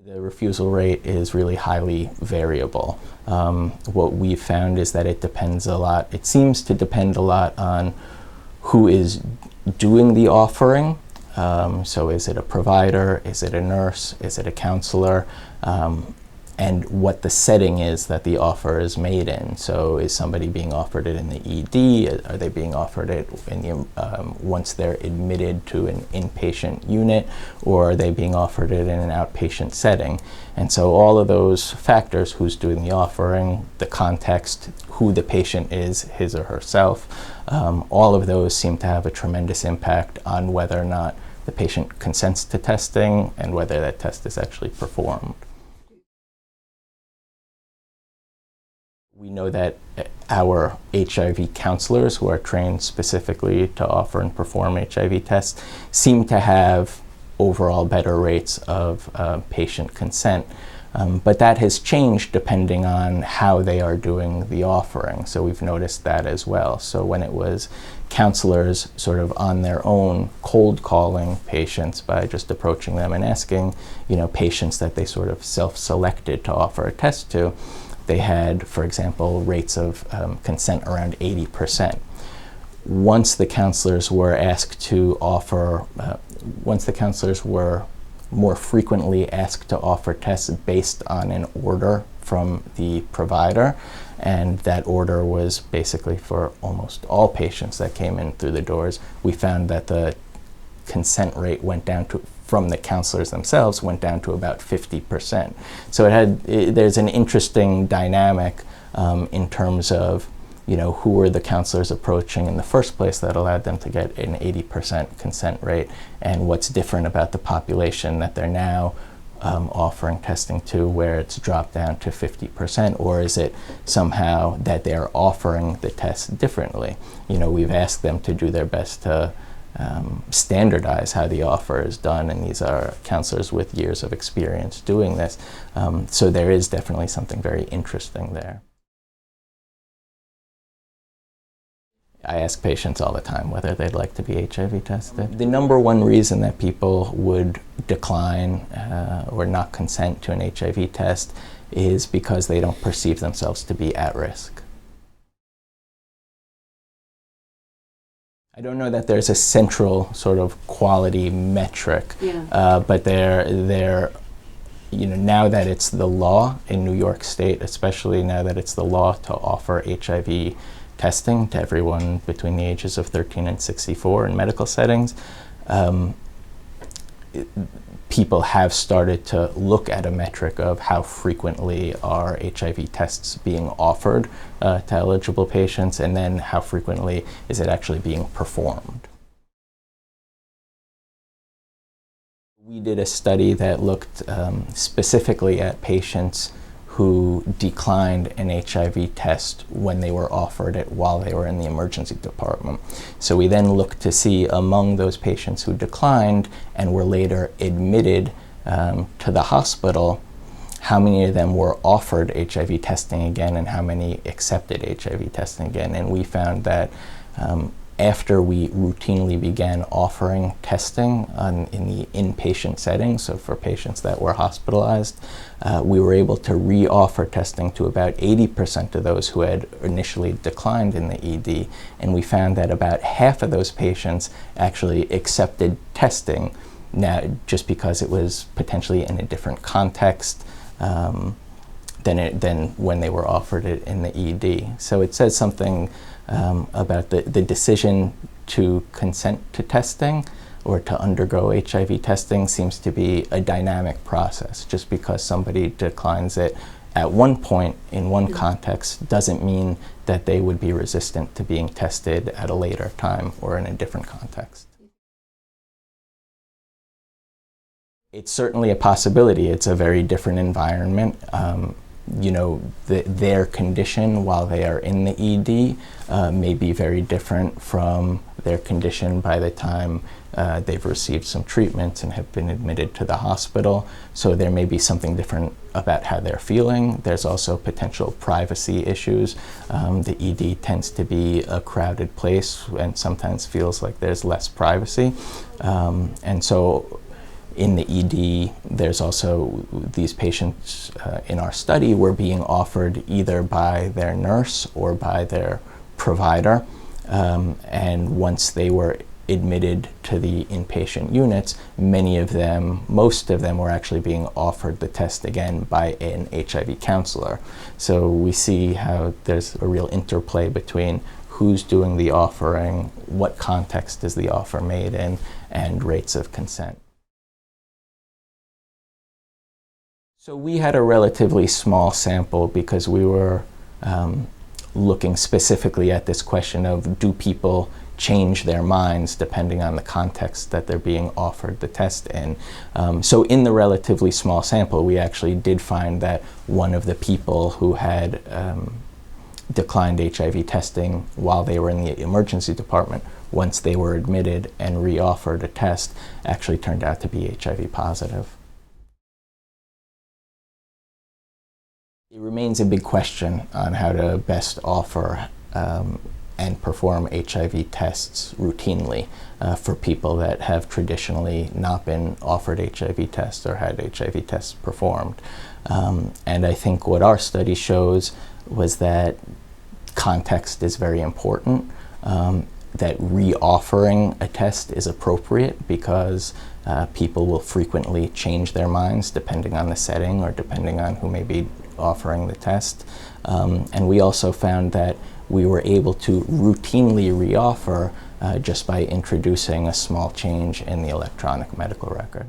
The refusal rate is really highly variable. What we've found is that it depends a lot. It seems to depend a lot on who is doing the offering. So is it a provider? Is it a nurse? Is it a counselor? And what the setting is that the offer is made in. So is somebody being offered it in the ED? Are they being offered it in the, once they're admitted to an inpatient unit, or are they being offered it in an outpatient setting? And so all of those factors, who's doing the offering, the context, who the patient is, his or herself, all of those seem to have a tremendous impact on whether or not the patient consents to testing and whether that test is actually performed. We know that our HIV counselors, who are trained specifically to offer and perform HIV tests, seem to have overall better rates of patient consent. But that has changed depending on how they are doing the offering. So we've noticed that as well. So when it was counselors sort of on their own cold calling patients by just approaching them and asking, patients that they sort of self-selected to offer a test to, they had, for example, rates of consent around 80%. Once the counselors were asked to offer, once the counselors were more frequently asked to offer tests based on an order from the provider, and that order was basically for almost all patients that came in through the doors, we found that the consent rate went down to, from the counselors themselves, went down to about 50%. So there's an interesting dynamic in terms of, who were the counselors approaching in the first place that allowed them to get an 80% consent rate, and what's different about the population that they're now offering testing to, where it's dropped down to 50%, or is it somehow that they're offering the test differently? We've asked them to do their best to standardize how the offer is done, and these are counselors with years of experience doing this. So there is definitely something very interesting there. I ask patients all the time whether they'd like to be HIV tested. The number one reason that people would decline or not consent to an HIV test is because they don't perceive themselves to be at risk. I don't know that there's a central sort of quality metric, but now that it's the law in New York State, especially now that it's the law to offer HIV testing to everyone between the ages of 13 and 64 in medical settings, people have started to look at a metric of how frequently are HIV tests being offered to eligible patients, and then how frequently is it actually being performed. We did a study that looked specifically at patients who declined an HIV test when they were offered it while they were in the emergency department. So we then looked to see, among those patients who declined and were later admitted to the hospital, how many of them were offered HIV testing again and how many accepted HIV testing again. And we found that after we routinely began offering testing in the inpatient setting, so for patients that were hospitalized, we were able to re-offer testing to about 80% of those who had initially declined in the ED, and we found that about half of those patients actually accepted testing, now just because it was potentially in a different context than when they were offered it in the ED. So it says something about the decision to consent to testing or to undergo HIV testing seems to be a dynamic process. Just because somebody declines it at one point in one context doesn't mean that they would be resistant to being tested at a later time or in a different context. It's certainly a possibility. It's a very different environment. Their condition while they are in the ED may be very different from their condition by the time they've received some treatments and have been admitted to the hospital. So there may be something different about how they're feeling. There's also potential privacy issues. The ED tends to be a crowded place and sometimes feels like there's less privacy. And so in the ED, there's also these patients in our study were being offered either by their nurse or by their provider. And once they were admitted to the inpatient units, most of them were actually being offered the test again by an HIV counselor. So we see how there's a real interplay between who's doing the offering, what context is the offer made in, and rates of consent. So we had a relatively small sample because we were looking specifically at this question of, do people change their minds depending on the context that they're being offered the test in. So in the relatively small sample, we actually did find that one of the people who had declined HIV testing while they were in the emergency department, once they were admitted and re-offered a test, actually turned out to be HIV positive. It remains a big question on how to best offer and perform HIV tests routinely for people that have traditionally not been offered HIV tests or had HIV tests performed. And I think what our study shows was that context is very important, that re-offering a test is appropriate because people will frequently change their minds depending on the setting or depending on who may be offering the test. And we also found that we were able to routinely re-offer just by introducing a small change in the electronic medical record.